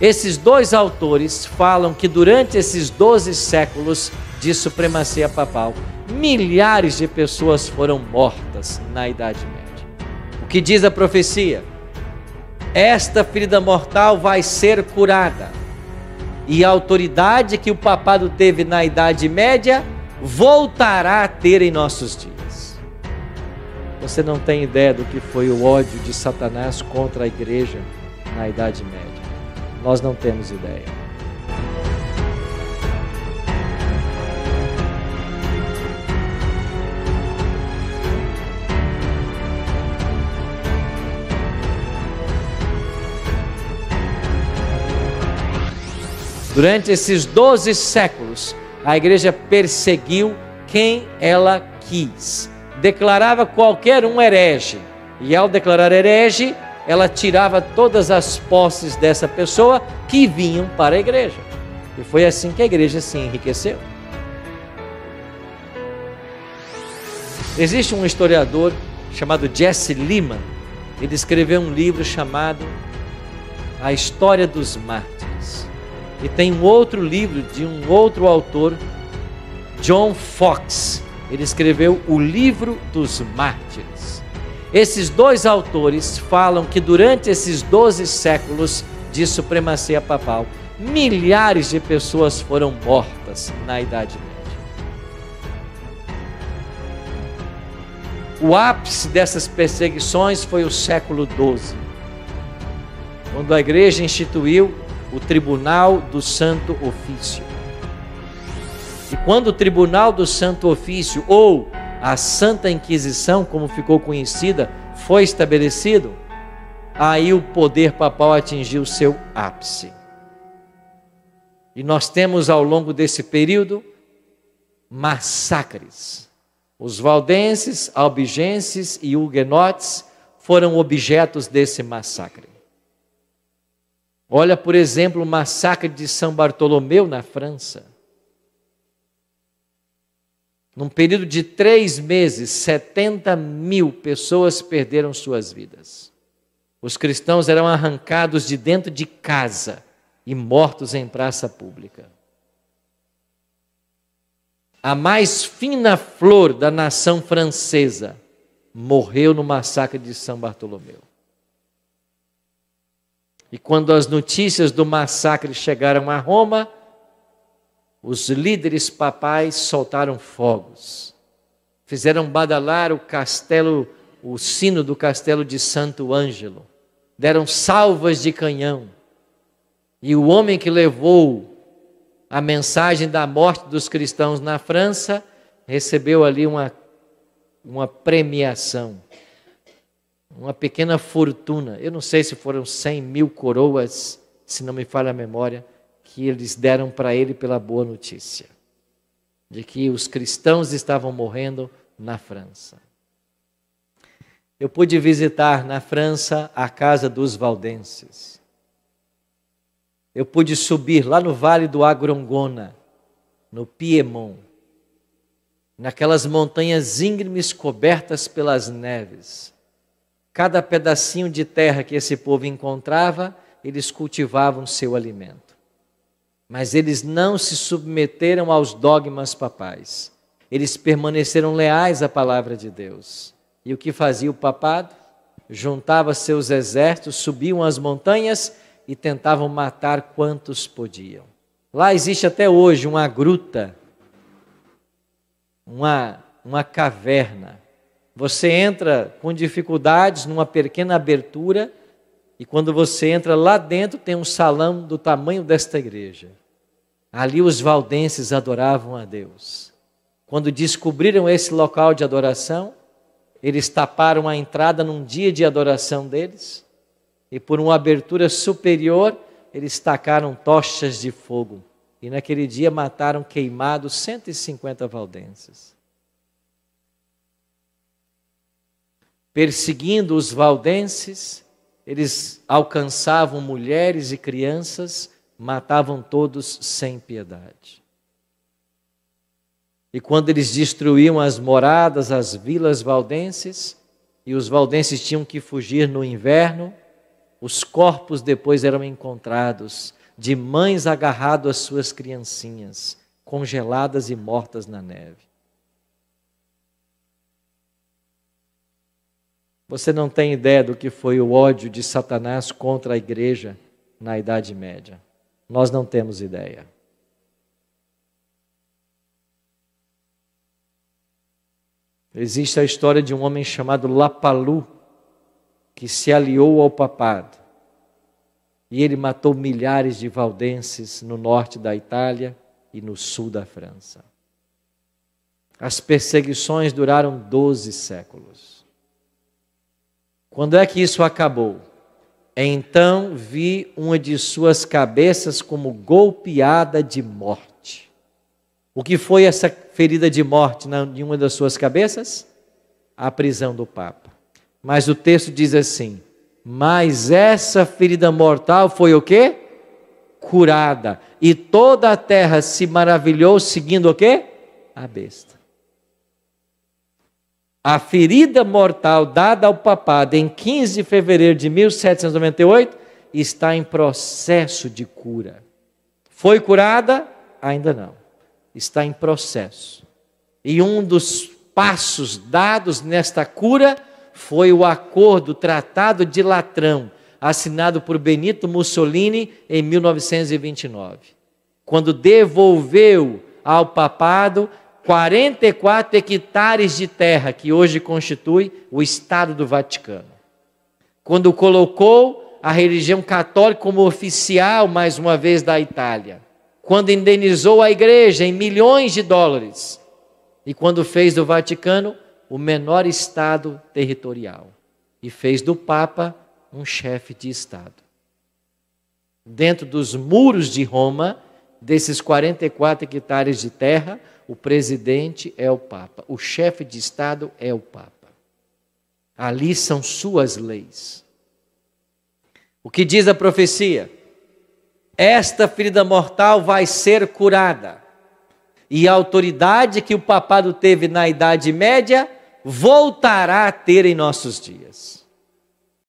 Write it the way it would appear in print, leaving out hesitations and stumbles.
Esses dois autores falam que durante esses 12 séculos de supremacia papal, milhares de pessoas foram mortas na Idade Média. O que diz a profecia? Esta ferida mortal vai ser curada. E a autoridade que o papado teve na Idade Média voltará a ter em nossos dias. Você não tem ideia do que foi o ódio de Satanás contra a igreja na Idade Média. Nós não temos ideia. Durante esses 12 séculos, a igreja perseguiu quem ela quis. Declarava qualquer um herege. E ao declarar herege, ela tirava todas as posses dessa pessoa que vinham para a igreja. E foi assim que a igreja se enriqueceu. Existe um historiador chamado Jesse Lehman. Ele escreveu um livro chamado A História dos Mártires. E tem um outro livro de um outro autor, John Fox. Ele escreveu o Livro dos Mártires. Esses dois autores falam que durante esses 12 séculos de supremacia papal, milhares de pessoas foram mortas na Idade Média. O ápice dessas perseguições foi o século XII, quando a igreja instituiu o Tribunal do Santo Ofício. E quando o Tribunal do Santo Ofício, ou a Santa Inquisição, como ficou conhecida, foi estabelecido, aí o poder papal atingiu seu ápice. E nós temos ao longo desse período massacres. Os valdenses, albigenses e huguenotes foram objetos desse massacre. Olha, por exemplo, o massacre de São Bartolomeu na França. Num período de 3 meses, 70.000 pessoas perderam suas vidas. Os cristãos eram arrancados de dentro de casa e mortos em praça pública. A mais fina flor da nação francesa morreu no massacre de São Bartolomeu. E quando as notícias do massacre chegaram a Roma, os líderes papais soltaram fogos, fizeram badalar o sino do castelo de Santo Ângelo, deram salvas de canhão, e o homem que levou a mensagem da morte dos cristãos na França recebeu ali uma premiação, uma pequena fortuna. Eu não sei se foram 100.000 coroas, se não me falha a memória, que eles deram para ele pela boa notícia de que os cristãos estavam morrendo na França. Eu pude visitar na França a casa dos valdenses. Eu pude subir lá no Vale do Agrongona, no Piemont, naquelas montanhas íngremes cobertas pelas neves. Cada pedacinho de terra que esse povo encontrava, eles cultivavam seu alimento. Mas eles não se submeteram aos dogmas papais. Eles permaneceram leais à palavra de Deus. E o que fazia o papado? Juntava seus exércitos, subiam as montanhas e tentavam matar quantos podiam. Lá existe até hoje uma gruta, uma caverna. Você entra com dificuldades numa pequena abertura e quando você entra lá dentro tem um salão do tamanho desta igreja. Ali os valdenses adoravam a Deus. Quando descobriram esse local de adoração, eles taparam a entrada num dia de adoração deles e por uma abertura superior eles tacaram tochas de fogo. E naquele dia mataram queimados 150 valdenses. Perseguindo os valdenses, eles alcançavam mulheres e crianças, matavam todos sem piedade. E quando eles destruíam as moradas, as vilas valdenses, e os valdenses tinham que fugir no inverno, Os corpos depois eram encontrados de mães agarradas às suas criancinhas, congeladas e mortas na neve. Você não tem ideia do que foi o ódio de Satanás contra a igreja na Idade Média. Nós não temos ideia. Existe a história de um homem chamado Lapalu, que se aliou ao papado. E ele matou milhares de valdenses no norte da Itália e no sul da França. As perseguições duraram 12 séculos. Quando é que isso acabou? Então vi uma de suas cabeças como golpeada de morte. O que foi essa ferida de morte em uma das suas cabeças? A prisão do Papa. Mas o texto diz assim: mas essa ferida mortal foi o quê? Curada. E toda a terra se maravilhou seguindo o quê? A besta. A ferida mortal dada ao papado em 15 de fevereiro de 1798 está em processo de cura. Foi curada? Ainda não. Está em processo. E um dos passos dados nesta cura foi o acordo, o Tratado de Latrão, assinado por Benito Mussolini em 1929, quando devolveu ao papado 44 hectares de terra, que hoje constitui o Estado do Vaticano. Quando colocou a religião católica como oficial, mais uma vez, da Itália. Quando indenizou a igreja em milhões de dólares. E quando fez do Vaticano o menor Estado territorial. E fez do Papa um chefe de Estado. Dentro dos muros de Roma, desses 44 hectares de terra, o presidente é o Papa, o chefe de Estado é o Papa. Ali são suas leis. O que diz a profecia? Esta ferida mortal vai ser curada. E a autoridade que o papado teve na Idade Média voltará a ter em nossos dias.